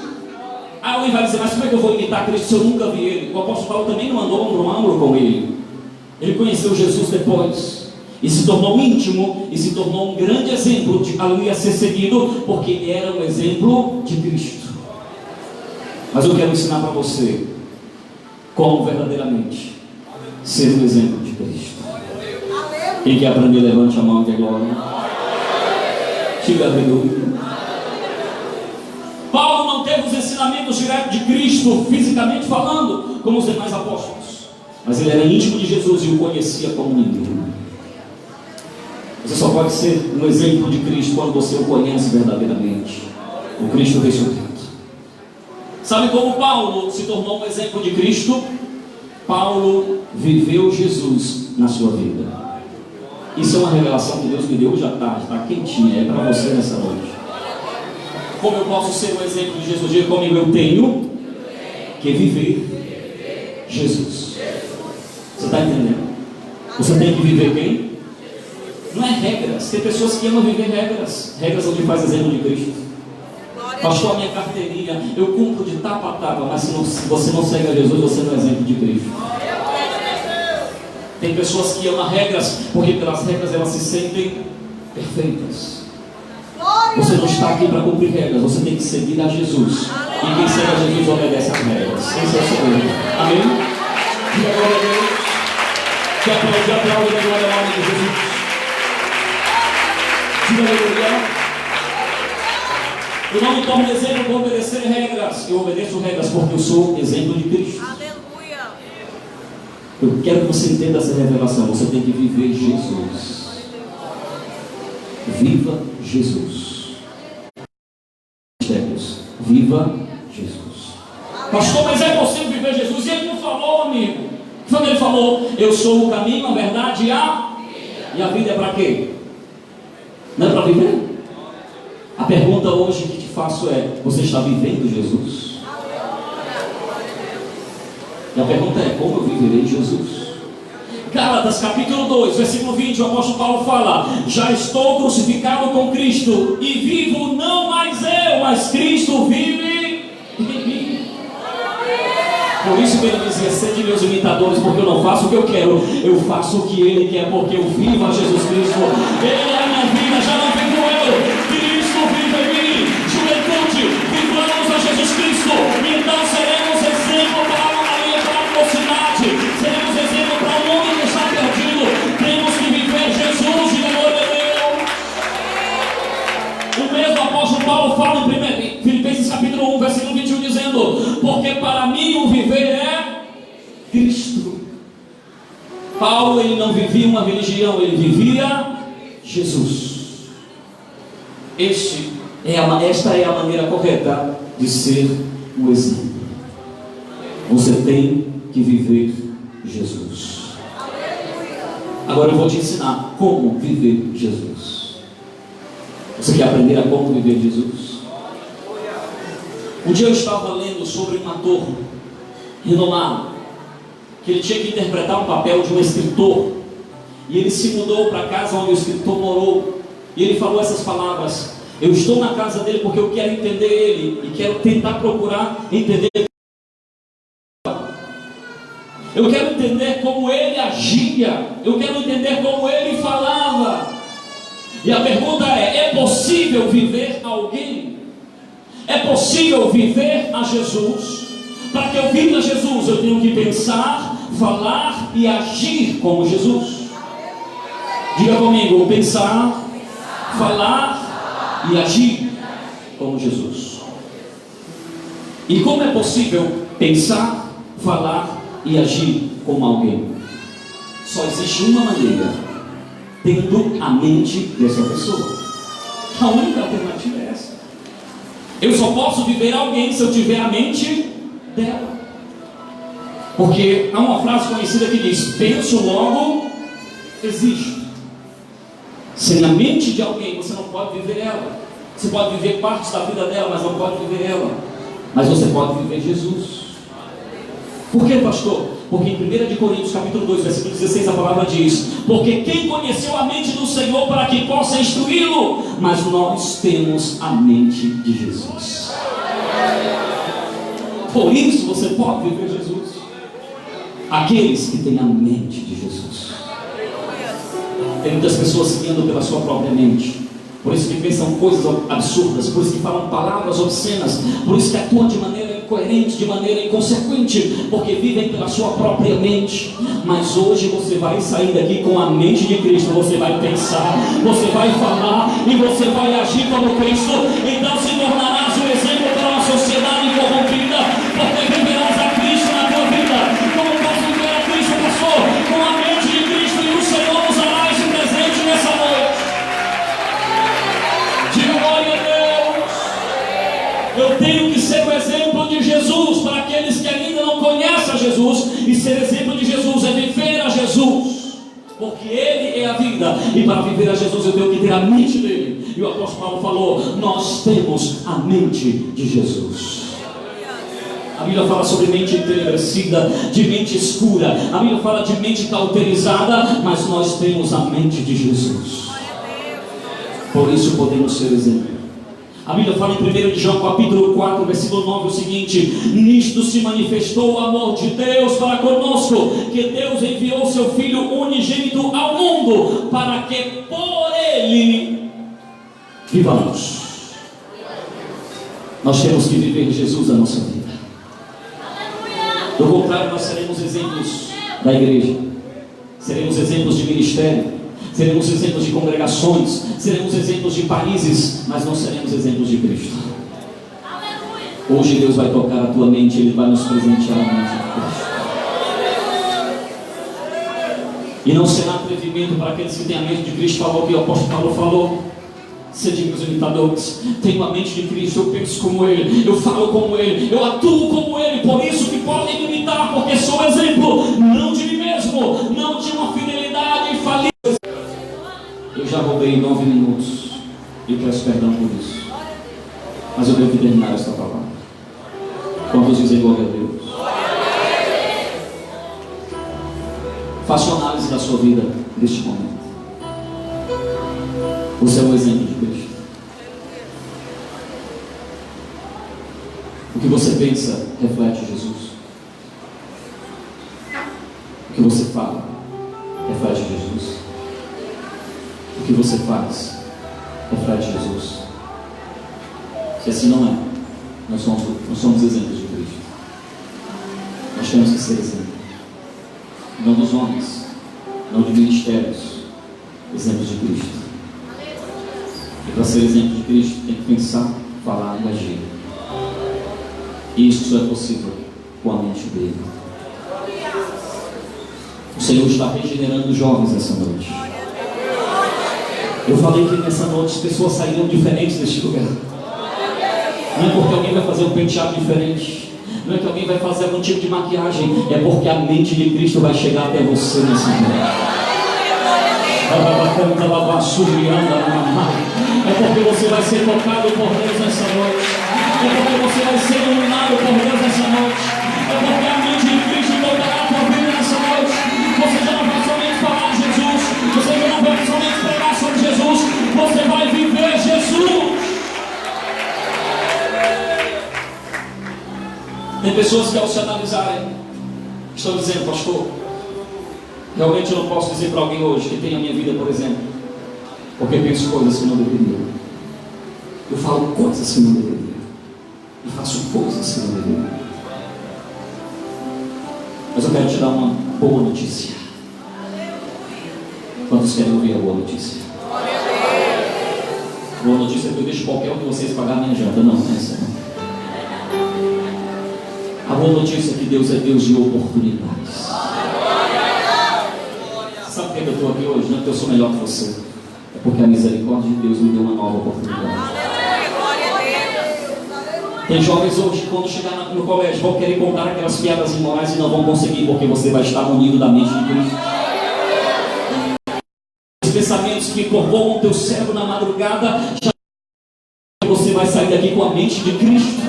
Alguém vai dizer, mas como é que eu vou imitar Cristo se eu nunca vi Ele? O apóstolo Paulo também não andou ombro a ombro com Ele. Ele conheceu Jesus depois e se tornou íntimo e se tornou um grande exemplo de aleluia a ser seguido, porque ele era um exemplo de Cristo. Mas eu quero ensinar para você como verdadeiramente ser um exemplo de Cristo. Quem quer aprender, levante a mão e dê glória. Diga aleluia. Paulo não teve os ensinamentos diretos de Cristo, fisicamente falando, como os demais apóstolos, mas ele era íntimo de Jesus e o conhecia como ninguém. Você só pode ser um exemplo de Cristo quando você o conhece verdadeiramente, o Cristo ressurreto. Sabe como Paulo se tornou um exemplo de Cristo? Paulo viveu Jesus na sua vida. Isso é uma revelação que Deus me deu hoje à tarde, está quentinha, é para você nessa noite. Como eu posso ser um exemplo de Jesus? Diga comigo, eu tenho que viver Jesus. Você está entendendo? Você tem que viver quem? Não é regras. Tem pessoas que amam viver regras. Regras onde faz exemplo de Cristo. Pastor, a minha carteirinha, eu cumpro de tapa a tapa, mas se você não segue a Jesus, você não é exemplo de Cristo. Tem pessoas que amam regras, porque pelas regras elas se sentem perfeitas. Você não está aqui para cumprir regras, você tem que seguir a Jesus. E quem segue a Jesus obedece às regras. Esse é o segredo. Amém? Diga glória a Deus. Que aplaude a glória ao nome de Jesus. Diga aleluia. Eu não me torno exemplo por obedecer regras. Eu obedeço regras porque eu sou exemplo de Cristo. Aleluia. Eu quero que você entenda essa revelação. Você tem que viver Jesus. Viva Jesus. Viva Jesus. Pastor, mas é possível viver Jesus? E ele não falou, amigo. Quando ele falou, eu sou o caminho, a verdade e a vida. E a vida é para quê? Não é para viver? A pergunta hoje que te faço é: você está vivendo Jesus? E a pergunta é: como eu viverei Jesus? Gálatas capítulo 2, versículo 20, o apóstolo Paulo fala: já estou crucificado com Cristo, e vivo não mais eu, mas Cristo vive em mim. Por isso que ele dizia: sede meus imitadores, porque eu não faço o que eu quero, eu faço o que ele quer, porque eu vivo a Jesus Cristo. Ele é a minha vida, já não vivo eu, Cristo vive em mim. Juventude, vivamos a Jesus Cristo, então seremos exemplo para a mocidade, seremos exemplo para o mundo que está perdido. Temos que viver Jesus e glória a Deus. O mesmo apóstolo Paulo fala em Filipenses capítulo 1, versículo 21, dizendo: porque para mim o viver é Cristo. Paulo, ele não vivia uma religião, ele vivia Jesus. Esta é a maneira correta de ser o exemplo. Você tem que viver Jesus. Agora eu vou te ensinar como viver Jesus. Você quer aprender a como viver Jesus? Um dia eu estava lendo sobre um ator renomado, que ele tinha que interpretar um papel de um escritor, e ele se mudou para a casa onde o escritor morou, e ele falou essas palavras: eu estou na casa dele porque eu quero entender ele, e quero tentar procurar entender. Eu quero entender como ele agia, eu quero entender como ele falava. E a pergunta é possível viver alguém? É possível viver a Jesus? Para que eu viva Jesus, eu tenho que pensar, falar e agir como Jesus. Diga comigo: pensar, falar e agir como Jesus. E como é possível pensar, falar e agir como alguém? Só existe uma maneira: tendo a mente dessa pessoa. A única alternativa é essa. Eu só posso viver alguém se eu tiver a mente dela. Porque há uma frase conhecida que diz: penso, logo existo. Sem a mente de alguém você não pode viver ela. Você pode viver partes da vida dela, mas não pode viver ela. Mas você pode viver Jesus. Por que, pastor? Porque em 1 Coríntios capítulo 2, versículo 16, a palavra diz: porque quem conheceu a mente do Senhor para que possa instruí-lo? Mas nós temos a mente de Jesus. Por isso você pode viver Jesus. Aqueles que têm a mente de Jesus. Tem muitas pessoas seguindo pela sua própria mente. Por isso que pensam coisas absurdas, por isso que falam palavras obscenas, por isso que atuam de maneira incoerente, de maneira inconsequente, porque vivem pela sua própria mente. Mas hoje você vai sair daqui com a mente de Cristo. Você vai pensar, você vai falar e você vai agir como Cristo. Então se tornarás um exemplo para uma sociedade corrompida, porque viverás a Cristo na tua vida. Como posso viver a Cristo, pastor? Com a mente de Cristo, e o Senhor usará esse presente nessa noite. Diga glória a Deus. Eu tenho que ser o exemplo de Jesus para aqueles que ainda não conhecem a Jesus. E ser exemplo de Jesus é viver a Jesus, porque Ele é a vida. E para viver a Jesus eu tenho que ter a mente dele. E o apóstolo Paulo falou: nós temos a mente de Jesus. A Bíblia fala sobre mente entenebrecida, de mente escura. A Bíblia fala de mente cauterizada, mas nós temos a mente de Jesus. Por isso podemos ser exemplo. A Bíblia fala em 1 João capítulo 4, versículo 9 o seguinte: nisto se manifestou o amor de Deus para conosco, que Deus enviou seu Filho unigênito ao mundo, para que por Ele vivamos. Nós temos que viver Jesus na nossa vida. Do contrário, nós seremos exemplos da igreja, seremos exemplos de ministério, seremos exemplos de congregações, seremos exemplos de países, mas não seremos exemplos de Cristo. Hoje Deus vai tocar a tua mente, Ele vai nos presentear a mente de Cristo. E não será atrevimento para aqueles que têm a mente de Cristo. Falou o que o apóstolo Paulo falou: sede meus imitadores, tenho a mente de Cristo, eu penso como Ele, eu falo como Ele, eu atuo como Ele. Por isso que podem me imitar, porque sou exemplo, não de mim mesmo, não de uma fidelidade infalível. Eu já roubei 9 minutos e peço perdão por isso, mas eu devo terminar esta palavra. Quantos dizem glória a Deus? Faça uma análise da sua vida neste momento. Você é um exemplo de Cristo. O que você pensa reflete Jesus. O que você fala reflete Jesus. O que você faz reflete Jesus. Se assim não é, nós somos exemplos de Cristo. Nós temos que ser exemplo, não dos homens, não de ministérios, exemplos de Cristo. E para ser exemplo de Cristo tem que pensar, falar e agir. E isso só é possível com a mente dele. O Senhor está regenerando jovens essa noite. Eu falei que nessa noite as pessoas saíram diferentes deste lugar. Não é porque alguém vai fazer um penteado diferente, não é que alguém vai fazer algum tipo de maquiagem, é porque a mente de Cristo vai chegar até você nessa noite. É porque você vai ser tocado por Deus nessa noite. É porque você vai ser iluminado por Deus nessa noite. É porque a mente de Cristo tocará a tua vida nessa noite. Você já não vai somente falar de Jesus, você já não vai somente pregar sobre Jesus, você vai viver Jesus. Tem pessoas que ao se analisarem estão dizendo: pastor, realmente eu não posso dizer para alguém hoje que tem a minha vida, por exemplo, porque penso coisas que não deveria. Eu falo coisas que não deveria. E faço coisas que não deveria. Mas eu quero te dar uma boa notícia. Quantos querem ouvir a boa notícia? Boa notícia é que eu deixo qualquer um de vocês pagar a minha janta. Não, não é essa não. A boa notícia é que Deus é Deus de oportunidades. Sabe por que eu estou aqui hoje? Não é porque eu sou melhor que você, é porque a misericórdia de Deus me deu uma nova oportunidade. Tem jovens hoje que quando chegar no colégio vão querer contar aquelas piadas imorais e não vão conseguir, porque você vai estar unido da mente de Cristo. Os pensamentos que corroam o teu cérebro na madrugada, você vai sair daqui com a mente de Cristo.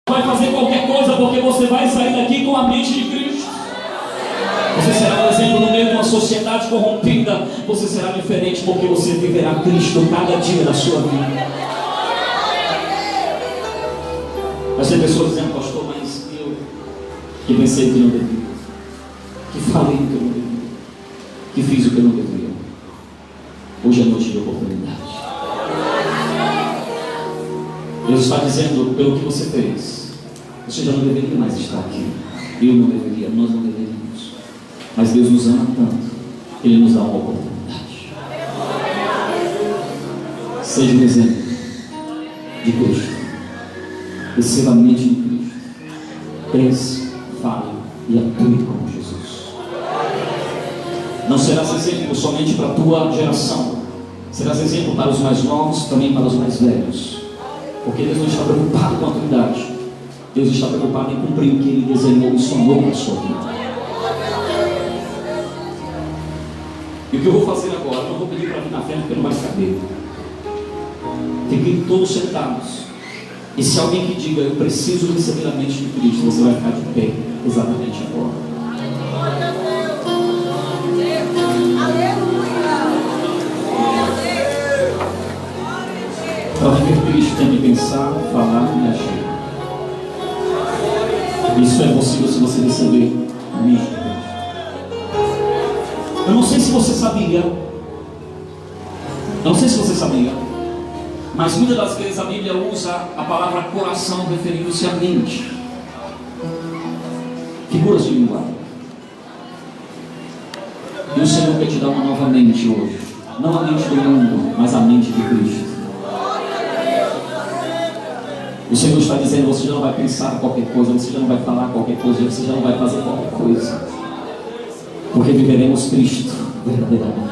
Vai fazer qualquer coisa porque você vai sair daqui com a mente de Cristo. Você será um exemplo no meio de uma sociedade corrompida. Você será diferente porque você viverá Cristo cada dia da sua vida. Vai ser pessoas dizendo, pastor, mas eu que pensei o que não devia, que falei o que eu não devia, que fiz o que eu não devia. Hoje é noite de oportunidade. Deus está dizendo, pelo que você fez, você já não deveria mais estar aqui. Eu não deveria, nós não deveríamos. Mas Deus nos ama tanto, Ele nos dá uma oportunidade. Seja um exemplo de Cristo. Receba a mente de Cristo. Pense, fale e atue como Jesus. Não serás exemplo somente para a tua geração. Serás exemplo para os mais novos, também para os mais velhos. Porque Deus não está preocupado com a tua idade. Deus está preocupado em cumprir o que Ele desenhou e sonhou para a sua vida. E o que eu vou fazer agora, eu não vou pedir para vir na frente porque não vai caber. Fiquem todos sentados. E se alguém que diga, eu preciso receber a mente de Cristo, você vai ficar de pé exatamente agora. Para viver Cristo tem que pensar, falar e agir. Isso é possível se você receber a mente de Cristo. Eu não sei se você sabia, mas muitas das vezes a Bíblia usa a palavra coração referindo-se à mente. Figuras de linguagem. E o Senhor quer te dar uma nova mente hoje. Não a mente do mundo, mas a mente de Cristo. O Senhor está dizendo, você já não vai pensar qualquer coisa, você já não vai falar qualquer coisa, você já não vai fazer qualquer coisa. Porque viveremos Cristo verdadeiramente.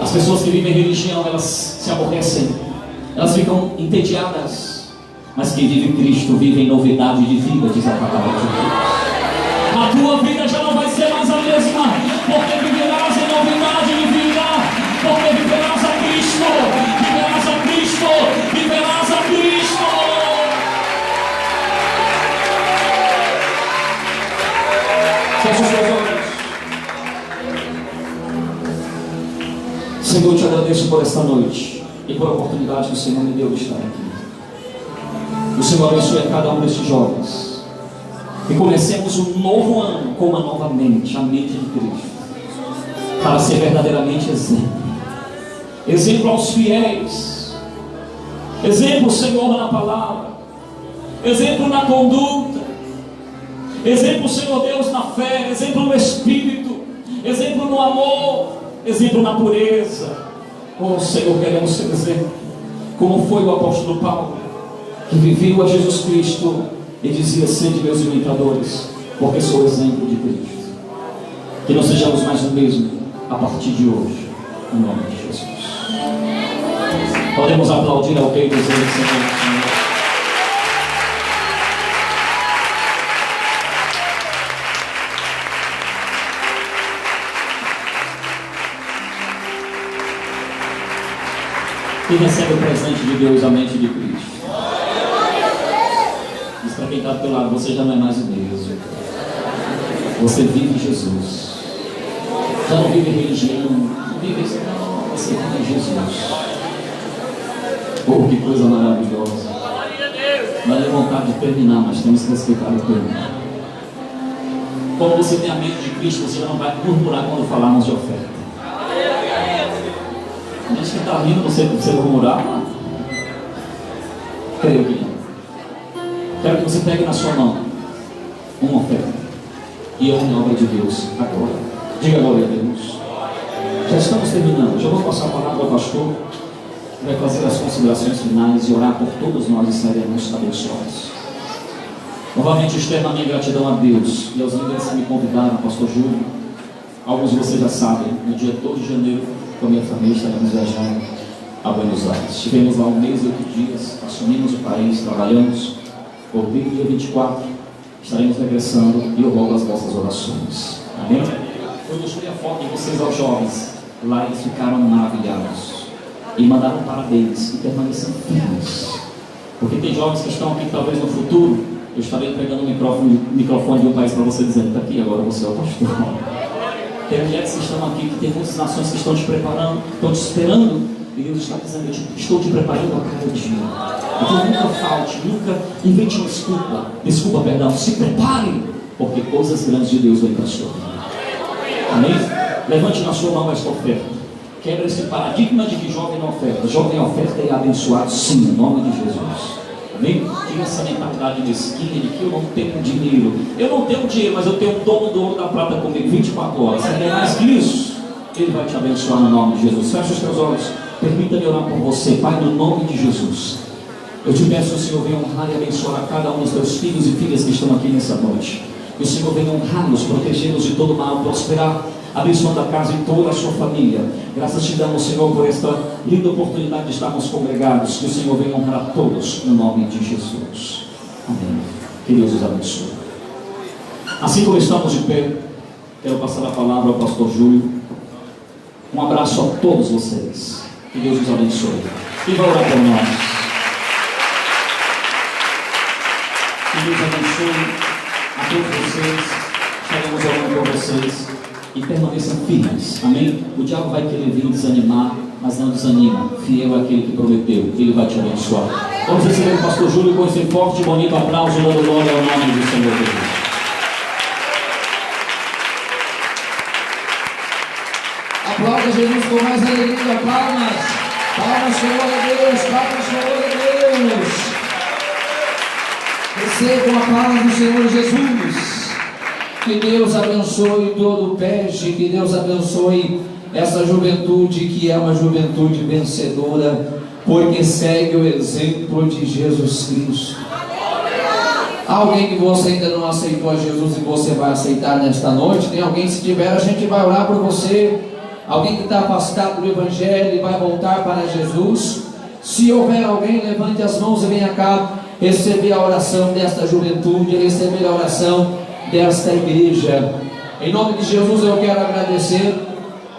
As pessoas que vivem religião, elas se aborrecem, elas ficam entediadas. Mas quem vive Cristo vive em novidade de vida, diz a palavra de Deus. A tua vida já não vai ser mais a mesma, porque viverás em novidade de vida, porque viverás a Cristo, viverás a Cristo, viverás a Cristo. Feche os seus olhos. Senhor, eu te agradeço por esta noite e por a oportunidade que o Senhor me deu de estar aqui. O Senhor abençoe a cada um destes jovens. E comecemos um novo ano com uma nova mente, a mente de Cristo, para ser verdadeiramente exemplo. Exemplo aos fiéis. Exemplo, Senhor, na palavra. Exemplo na conduta. Exemplo, Senhor Deus, na fé. Exemplo no Espírito. Exemplo no amor. Exemplo na pureza. Oh Senhor, queremos ser exemplo, como foi o apóstolo Paulo, que viveu a Jesus Cristo e dizia, sede meus imitadores, porque sou exemplo de Cristo. Que não sejamos mais o mesmo a partir de hoje, em nome de Jesus. Podemos aplaudir ao Rei dos Reis, Senhor. E recebe o presente de Deus, a mente de Cristo. Diz para quem está do teu lado, você já não é mais o mesmo. Você vive Jesus. Já não vive religião, não vive isso, não. Você vive Jesus. Oh, que coisa maravilhosa. Não é vontade de terminar, mas temos que respeitar o tempo. Como você tem a mente de Cristo, você já não vai murmurar quando falarmos de oferta. Mas que está rindo, você murmurar? Creio que não. Quero que você pegue na sua mão uma oferta e ame a obra de Deus agora. Diga glória a Deus. Já estamos terminando. Já vou passar a palavra ao pastor, que vai fazer as considerações finais e orar por todos nós e seremos abençoados. Novamente externo a minha gratidão a Deus e aos líderes que me convidaram, pastor Júlio. Alguns de vocês já sabem, no dia 2 de janeiro, com a minha família, estaremos viajando a Buenos Aires. Estivemos lá 1 mês e 8 dias, assumimos o país, trabalhamos. Por dia 24, estaremos regressando e eu rogo as vossas orações. Amém? Eu mostrei a foto de vocês aos jovens. Lá eles ficaram maravilhados e mandaram parabéns e permaneceram firmes. Porque tem jovens que estão aqui, talvez no futuro, eu estarei entregando o microfone de um país para você, dizendo, está aqui, agora você é o pastor. Tem mulheres que estão aqui, que tem muitas nações que estão te preparando, estão te esperando, e Deus está dizendo, eu estou te preparando a cada dia. Então nunca falte, nunca invente uma desculpa, perdão, se prepare, porque coisas grandes de Deus vêm para a sua vida. Amém? Levante na sua mão esta oferta. Quebra esse paradigma de que jovem não oferta. Jovem oferta e abençoado sim, em nome de Jesus. Amém? Tira essa mentalidade mesquinha de que eu não tenho dinheiro. Eu não tenho dinheiro, mas eu tenho um dono do ouro da prata comigo 24 horas. Você tem mais que isso? Ele vai te abençoar no nome de Jesus. Feche os teus olhos. Permita-me orar por você, Pai, no nome de Jesus. Eu te peço, Senhor, venha honrar e abençoar a cada um dos teus filhos e filhas que estão aqui nessa noite. Que o Senhor venha honrar-nos, protegê-nos de todo mal, prosperar, abençoando a casa e toda a sua família. Graças te damos, Senhor, por esta linda oportunidade de estarmos congregados. Que o Senhor venha honrar a todos, no nome de Jesus. Amém. Que Deus os abençoe. Assim como estamos de pé, quero passar a palavra ao pastor Júlio. Um abraço a todos vocês. Que Deus os abençoe. E vai orar por nós. Que Deus abençoe a todos vocês. Estaremos orando por vocês. E permaneçam firmes. Amém? O diabo vai querer vir desanimar, mas não desanima. Fiel é aquele que prometeu. Ele vai te abençoar. Vamos receber o pastor Júlio com esse forte e bonito aplauso, dando glória ao nome do Senhor Jesus. Aplauda Jesus com mais alegria, palmas. Palmas, Senhor a Deus, palmas, Senhor a Deus. Recebam a paz do Senhor Jesus. Que Deus abençoe todo o PEG, que Deus abençoe essa juventude que é uma juventude vencedora, porque segue o exemplo de Jesus Cristo. Alguém que você ainda não aceitou a Jesus e você vai aceitar nesta noite? Tem alguém? Se tiver, a gente vai orar por você. Alguém que está afastado do Evangelho e vai voltar para Jesus? Se houver alguém, levante as mãos e venha cá receber a oração desta juventude, receber a oração desta igreja. Em nome de Jesus eu quero agradecer.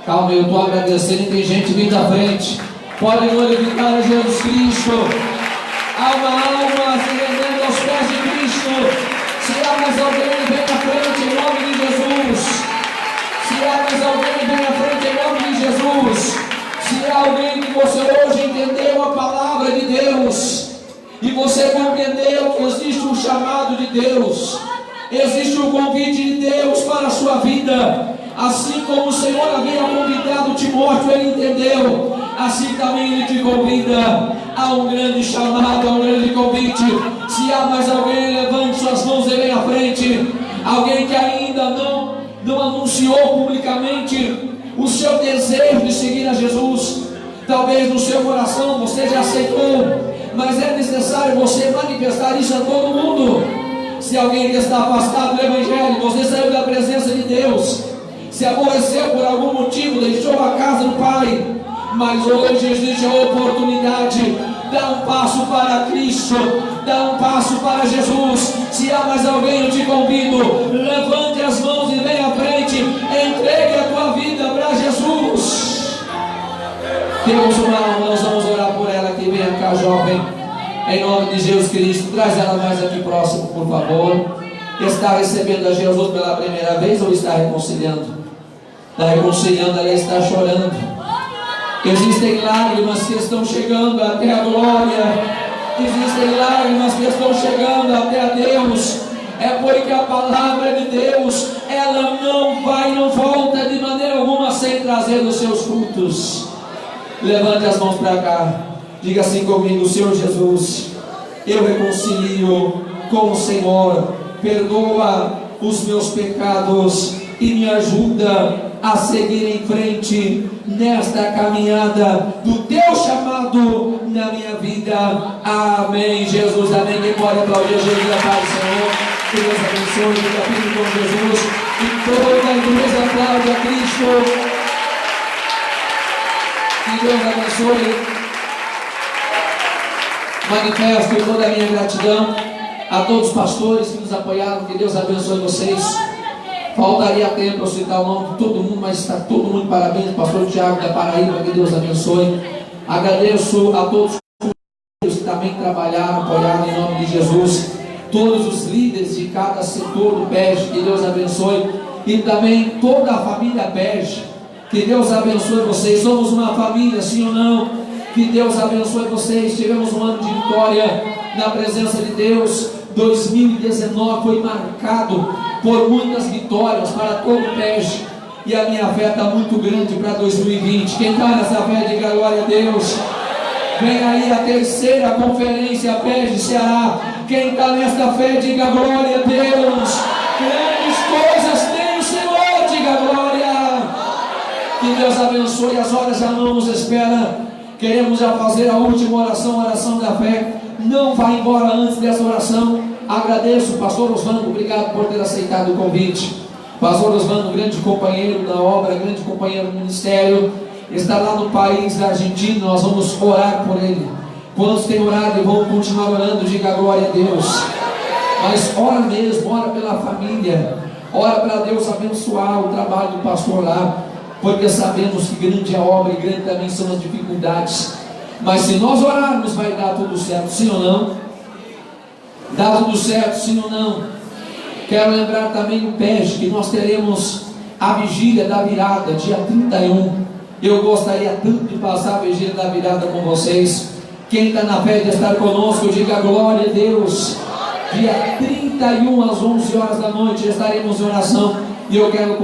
Calma, eu estou agradecendo e tem gente vindo à frente. Podem glorificar a Jesus Cristo. Há uma alma se rendendo aos pés de Cristo. Se há mais alguém, vem à frente em nome de Jesus. Se há mais alguém, vem à frente em nome de Jesus. Se há alguém que você hoje entendeu a palavra de Deus e você compreendeu que existe um chamado de Deus, existe um convite de Deus para a sua vida, assim como o Senhor havia convidado Timóteo, ele entendeu, assim também ele te convida. Há um grande chamado, há um grande convite. Se há mais alguém, levante suas mãos e venha à frente. Alguém que ainda não anunciou publicamente o seu desejo de seguir a Jesus. Talvez no seu coração você já aceitou, mas é necessário você manifestar isso a todo mundo. Se alguém que está afastado do Evangelho, você saiu da presença de Deus, se aborreceu por algum motivo, deixou a casa do Pai, mas hoje existe a oportunidade. Dá um passo para Cristo, dá um passo para Jesus. Se há mais alguém, eu te convido, levante as mãos e venha à frente, entregue a tua vida para Jesus. Temos uma alma, nós vamos orar por ela aqui. Venha cá, jovem, em nome de Jesus Cristo. Traz ela mais aqui próximo, por favor. Está recebendo a Jesus pela primeira vez ou está reconciliando? Está reconciliando, ela está chorando. Existem lágrimas que estão chegando até a glória. Existem lágrimas que estão chegando até a Deus. É porque a palavra de Deus, ela não vai e não volta de maneira alguma sem trazer os seus frutos. Levante as mãos para cá. Diga assim comigo: Senhor Jesus, eu reconcilio com o Senhor. Perdoa os meus pecados e me ajuda a seguir em frente nesta caminhada do teu chamado na minha vida. Amém, Jesus, amém. Quem pode aplaudir Jesus, a paz do Senhor. Que Deus abençoe, fica firme com Jesus. E toda a igreja aplaude a Cristo. Que Deus abençoe. Manifesto toda a minha gratidão a todos os pastores que nos apoiaram. Que Deus abençoe vocês. Faltaria tempo para citar o nome de todo mundo, mas está todo mundo de parabéns. Pastor Tiago da Paraíba, que Deus abençoe. Agradeço a todos os que também trabalharam, apoiaram em nome de Jesus. Todos os líderes de cada setor do PEG, que Deus abençoe. E também toda a família PEG, que Deus abençoe vocês. Somos uma família, sim ou não? Que Deus abençoe vocês. Tivemos um ano de vitória na presença de Deus. 2019 foi marcado por muitas vitórias para todo o PEG. E a minha fé está muito grande para 2020. Quem está nessa fé, diga glória a Deus. Vem aí a terceira conferência PEG Ceará. Quem está nessa fé, diga glória a Deus. Grandes coisas tem o Senhor, diga glória. Que Deus abençoe. As horas já não nos esperam. Queremos já fazer a última oração, a oração da fé. Não vá embora antes dessa oração. Agradeço, pastor Osvaldo, obrigado por ter aceitado o convite. Pastor Osvaldo, grande companheiro da obra, grande companheiro do ministério, está lá no país da Argentina. Nós vamos orar por ele. Quantos têm orado e vão continuar orando, diga glória a Deus. Mas ora mesmo, ora pela família, ora para Deus abençoar o trabalho do pastor lá, porque sabemos que grande é a obra e grande também são as dificuldades. Mas se nós orarmos, vai dar tudo certo, sim ou não? Dá tudo certo, sim ou não? Quero lembrar também no PEG que nós teremos a vigília da virada, dia 31. Eu gostaria tanto de passar a vigília da virada com vocês. Quem está na fé de estar conosco, diga glória a Deus. Dia 31 às 11 horas da noite estaremos em oração. E eu quero